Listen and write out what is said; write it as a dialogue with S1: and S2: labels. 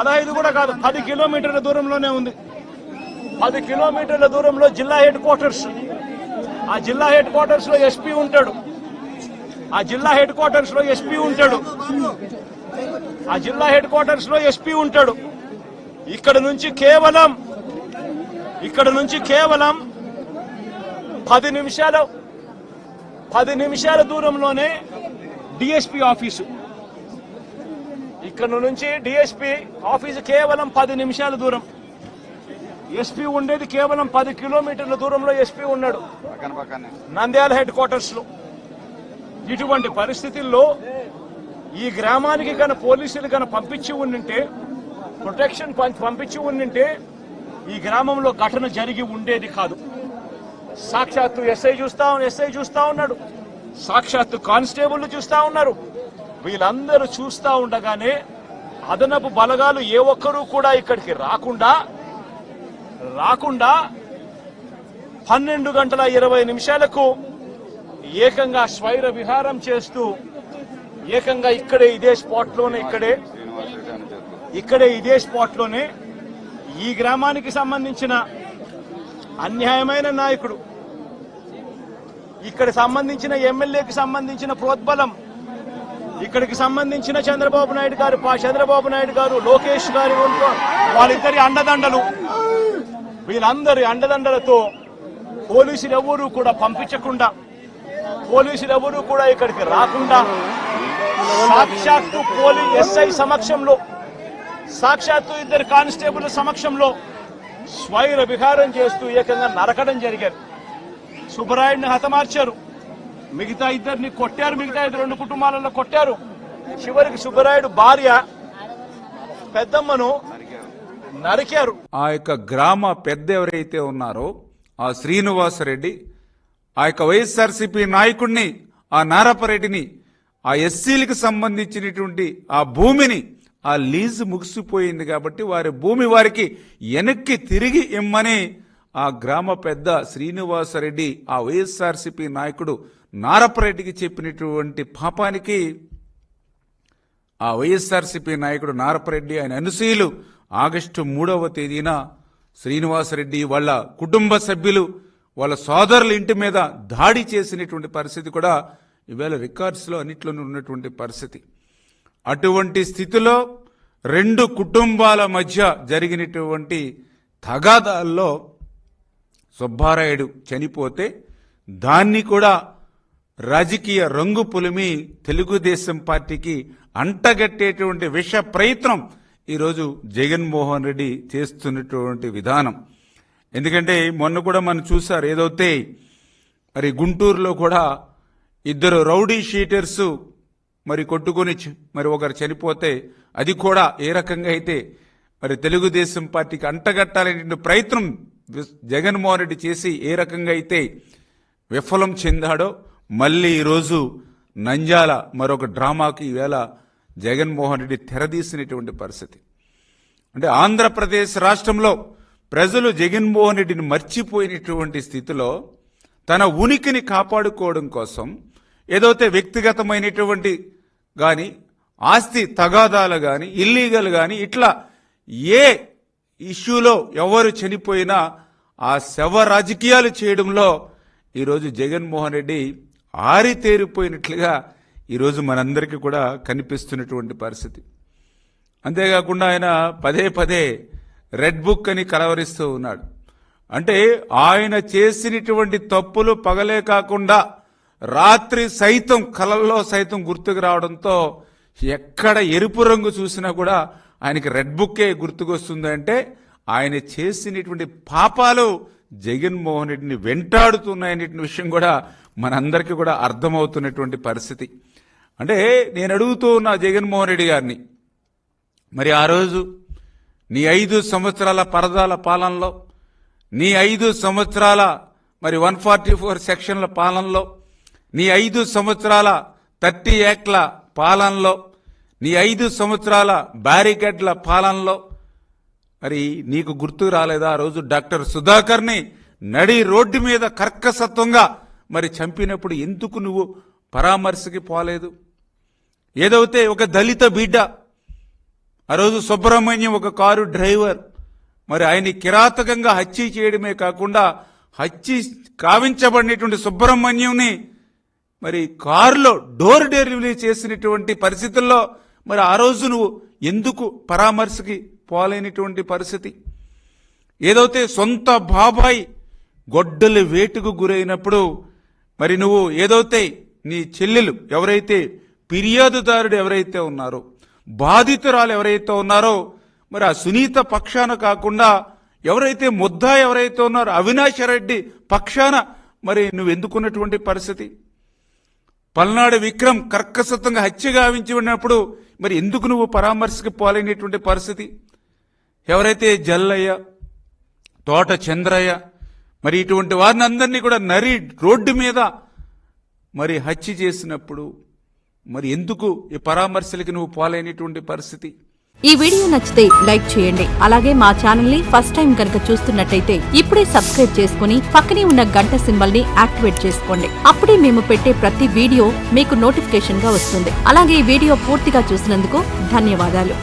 S1: 15 కూడా కాదు, 10 కిలోమీటర్ల దూరంలోనే ఉంది. 10 కిలోమీటర్ల దూరంలో జిల్లా హెడ్ క్వార్టర్స్. ఆ జిల్లా హెడ్ క్వార్టర్స్ లో ఎస్పీ ఉంటాడు. ఆ జిల్లా హెడ్ క్వార్టర్స్ లో ఎస్పీ ఉంటాడు. ఆ జిల్లా హెడ్ క్వార్టర్స్ లో ఎస్పీ ఉంటాడు. ఇక్కడ నుంచి కేవలం 10 నిమిషాల దూరంలోనే డిఎస్పీ ఆఫీసు. ఇక్కడ నుంచి డిఎస్పీ ఆఫీసు కేవలం 10 నిమిషాల దూరం. ఎస్పీ ఉండేది కేవలం 10 కిలోమీటర్ల దూరంలో ఎస్పీ ఉన్నాడు నంద్యాల హెడ్ క్వార్టర్స్ లో. ఇటువంటి పరిస్థితుల్లో ఈ గ్రామానికి కనుక పోలీసులు కనుక పంపించి ఉండింటే, ప్రొటెక్షన్ పంపించి ఉండింటే ఈ గ్రామంలో ఘటన జరిగి ఉండేది కాదు. సాక్షాత్తు ఎస్ఐ చూస్తా ఉన్నాడు, సాక్షాత్తు కానిస్టేబుల్ చూస్తా ఉన్నారు. వీళ్ళందరూ చూస్తా ఉండగానే అదనపు బలగాలు ఏ ఒక్కరూ కూడా ఇక్కడికి రాకుండా 12:20 ఏకంగా స్వైర విహారం చేస్తూ ఏకంగా ఇదే స్పాట్ లోనే ఈ గ్రామానికి సంబంధించిన అన్యాయమైన నాయకుడు, ఇక్కడ సంబంధించిన ఎమ్మెల్యేకి సంబంధించిన ప్రోద్బలం, ఇక్కడికి సంబంధించిన చంద్రబాబు నాయుడు గారు లోకేష్ గారు వాళ్ళిద్దరి అండదండలు, వీళ్ళందరి అండదండలతో పోలీసులు ఎవరూ కూడా పంపించకుండా, పోలీసులు ఎవరూ కూడా ఇక్కడికి రాకుండా సాక్షాత్తు ఎస్ఐ సమక్షంలో, సాక్షాత్తు ఇద్దరు కానిస్టేబుల్ సమక్షంలో స్వైర విహారం చేస్తూ ఏకంగా నరకడం జరిగారు. సుబ్బరాయుడిని హతమార్చారు, మిగతా ఇద్దరిని కొట్టారు, మిగతా 2 కుటుంబాలలో కొట్టారు. చివరికి సుబ్బరాయుడు భార్య పెద్దమ్మను నరికారు.
S2: ఆ యొక్క గ్రామ పెద్ద ఎవరైతే ఉన్నారో ఆ శ్రీనివాసరెడ్డి ఆ యొక్క వైఎస్ఆర్సీపీ నాయకుడిని, ఆ నారపరెడ్డిని, ఆ ఎస్సీలకు సంబంధించినటువంటి ఆ భూమిని, ఆ లీజు ముగిసిపోయింది కాబట్టి వారి భూమి వారికి వెనక్కి తిరిగి ఇమ్మని ఆ గ్రామ పెద్ద శ్రీనివాసరెడ్డి ఆ వైఎస్ఆర్సీపీ నాయకుడు నారపరెడ్డికి చెప్పినటువంటి పాపానికి ఆ వైఎస్ఆర్సీపీ నాయకుడు నారపరెడ్డి ఆయన అనుసూయులు ఆగస్టు 3వ తేదీన శ్రీనివాసరెడ్డి వాళ్ళ కుటుంబ సభ్యులు వాళ్ళ సోదరుల ఇంటి మీద దాడి చేసినటువంటి పరిస్థితి కూడా ఈవేళ రికార్డ్స్లో అన్నిట్లోనూ ఉన్నటువంటి పరిస్థితి. అటువంటి స్థితిలో 2 కుటుంబాల మధ్య జరిగినటువంటి తగాదాల్లో సుబ్బారాయుడు చనిపోతే దాన్ని కూడా రాజకీయ రంగు పులిమి తెలుగుదేశం పార్టీకి అంటగట్టేటువంటి విష ప్రయత్నం ఈరోజు జగన్మోహన్ రెడ్డి చేస్తున్నటువంటి విధానం. ఎందుకంటే మొన్న కూడా మనం చూసారు, ఏదైతే మరి గుంటూరులో కూడా 2 రౌడీ షీటర్స్ మరి కొట్టుకొని మరి ఒకరు చనిపోతే అది కూడా ఏ రకంగా అయితే మరి తెలుగుదేశం పార్టీకి అంటగట్టాలనే ప్రయత్నం జగన్మోహన్ రెడ్డి చేసి ఏ రకంగా అయితే విఫలం చెందాడో, మళ్ళీ ఈరోజు నంద్యాల మరొక డ్రామాకి ఈవేళ జగన్మోహన్ రెడ్డి తెరదీసినటువంటి పరిస్థితి. అంటే ఆంధ్రప్రదేశ్ రాష్ట్రంలో ప్రజలు జగన్మోహన్ రెడ్డిని మర్చిపోయినటువంటి స్థితిలో తన ఉనికిని కాపాడుకోవడం కోసం ఏదైతే వ్యక్తిగతమైనటువంటి కానీ ఆస్తి తగాదాలు కానీ ఇల్లీగల్ కానీ ఇట్లా ఏ ఇష్యూలో ఎవరు చనిపోయినా ఆ శవ రాజకీయాలు చేయడంలో ఈరోజు జగన్మోహన్ రెడ్డి ఆరితేరిపోయినట్లుగా ఈరోజు మనందరికీ కూడా కనిపిస్తున్నటువంటి పరిస్థితి. అంతేకాకుండా ఆయన పదే రెడ్ బుక్ అని కలవరిస్తూ ఉన్నాడు. అంటే ఆయన చేసినటువంటి తప్పులు పగలే కాకుండా రాత్రి సైతం కలల్లో సైతం గుర్తుకు రావడంతో ఎక్కడ ఎరుపు రంగు చూసినా కూడా ఆయనకి రెడ్ బుక్కే గుర్తుకొస్తుంది. అంటే ఆయన చేసినటువంటి పాపాలు జగన్మోహన్ రెడ్డిని వెంటాడుతున్నాయనే విషయం కూడా మనందరికీ కూడా అర్థమవుతున్నటువంటి పరిస్థితి. అంటే నేను అడుగుతూ ఉన్న జగన్మోహన్ రెడ్డి గారిని, మరి ఆ రోజు నీ 5 సంవత్సరాల పరదాల పాలనలో, నీ 5 సంవత్సరాల మరి 144 సెక్షన్ల పాలనలో, నీ 5 సంవత్సరాల 30 యాక్ట్ల పాలనలో, నీ 5 సంవత్సరాల బ్యారికేడ్ల పాలనలో మరి నీకు గుర్తు రాలేదా? ఆ రోజు డాక్టర్ సుధాకర్ని నడి రోడ్డు మీద కర్కసత్వంగా మరి చంపినప్పుడు ఎందుకు నువ్వు పరామర్శకి పోలేదు? ఏదైతే ఒక దళిత బిడ్డ ఆ రోజు సుబ్రహ్మణ్యం ఒక కారు డ్రైవర్, మరి ఆయన్ని కిరాతకంగా హత్య చేయడమే కాకుండా హత్య కావించబడినటువంటి సుబ్రహ్మణ్యంని మరి కారులో డోర్ డెలివరీ చేసినటువంటి పరిస్థితుల్లో మరి ఆ రోజు నువ్వు ఎందుకు పరామర్శకి పోలేనటువంటి పరిస్థితి? ఏదైతే సొంత బాబాయ్ గొడ్డలి వేటుకు గురైనప్పుడు మరి నువ్వు ఏదైతే నీ చెల్లెలు ఎవరైతే ఫిర్యాదుదారుడు ఎవరైతే ఉన్నారో, బాధితురాలు ఎవరైతే ఉన్నారో, మరి ఆ సునీత పక్షాన కాకుండా ఎవరైతే ముద్దా ఎవరైతే ఉన్నారో అవినాష్ రెడ్డి పక్షాన మరి నువ్వు ఎందుకున్నటువంటి పరిస్థితి? పల్నాడు విక్రమ్ కర్కశత్వంగా హత్య గావించి ఉన్నప్పుడు మరి ఎందుకు నువ్వు పరామర్శకి పోలేనటువంటి పరిస్థితి? ఎవరైతే జల్లయ్య, తోట చంద్రయ్య, మరి ఇటువంటి వారిని అందరినీ కూడా నరి రోడ్డు మీద మరి హత్య చేసినప్పుడు మరి ఎందుకు ఈ పరామర్శలకి నువ్వు పోలేనటువంటి పరిస్థితి?
S3: ఈ వీడియో నచ్చితే లైక్ చేయండి. అలాగే మా ఛానల్ ని ఫస్ట్ టైం కనుక చూస్తున్నట్టయితే ఇప్పుడే సబ్స్క్రైబ్ చేసుకుని పక్కనే ఉన్న గంట సింబల్ ని యాక్టివేట్ చేసుకోండి. అప్పుడే మేము పెట్టే ప్రతి వీడియో మీకు నోటిఫికేషన్ గా వస్తుంది. అలాగే ఈ వీడియో పూర్తిగా చూసినందుకు ధన్యవాదాలు.